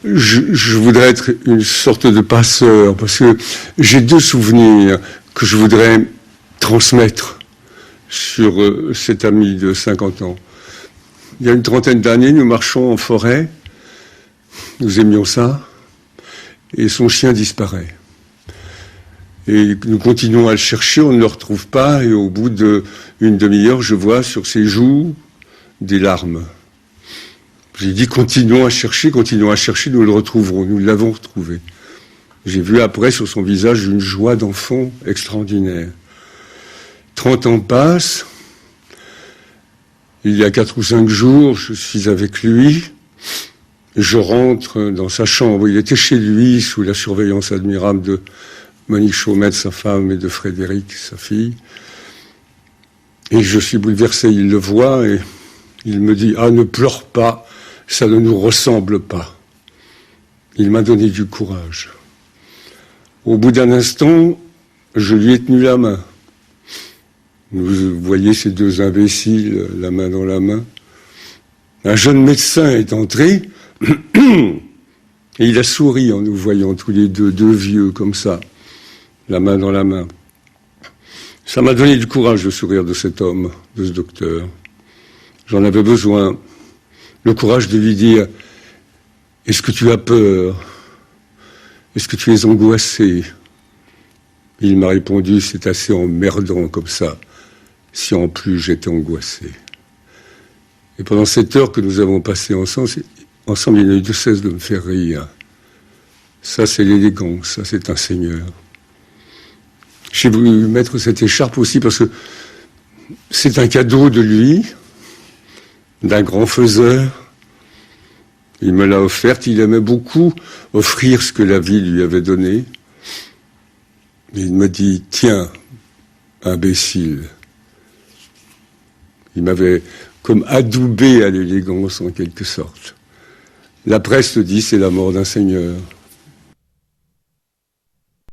Je voudrais être une sorte de passeur, parce que j'ai 2 souvenirs que je voudrais transmettre sur cet ami de 50 ans. Il y a une 30aine d'années, nous marchons en forêt, nous aimions ça, et son chien disparaît. Et nous continuons à le chercher, on ne le retrouve pas, et au bout d'une demi-heure, je vois sur ses joues des larmes. J'ai dit continuons à chercher, nous le retrouverons, nous l'avons retrouvé. J'ai vu après sur son visage une joie d'enfant extraordinaire. 30 ans passent, il y a 4 ou 5 jours, je suis avec lui, je rentre dans sa chambre, il était chez lui sous la surveillance admirable de Monique Chaumette, sa femme, et de Frédéric, sa fille, et je suis bouleversé, il le voit et il me dit « Ah, ne pleure pas, ça ne nous ressemble pas. » Il m'a donné du courage. Au bout d'un instant, je lui ai tenu la main. Vous voyez ces 2 imbéciles, la main dans la main. Un jeune médecin est entré et il a souri en nous voyant tous les deux vieux comme ça, la main dans la main. Ça m'a donné du courage de sourire de cet homme, de ce docteur. J'en avais besoin. Le courage de lui dire « Est-ce que tu as peur? Est-ce que tu es angoissé ?» Il m'a répondu « C'est assez emmerdant comme ça, si en plus j'étais angoissé. » Et pendant cette heure que nous avons passée ensemble, il n'a eu de cesse de me faire rire. Ça, c'est l'élégance, ça, c'est un seigneur. J'ai voulu mettre cette écharpe aussi parce que c'est un cadeau de lui, d'un grand faiseur. Il me l'a offerte, il aimait beaucoup offrir ce que la vie lui avait donné. Il me dit « Tiens, imbécile ». Il m'avait comme adoubé à l'élégance en quelque sorte. La presse dit c'est la mort d'un seigneur.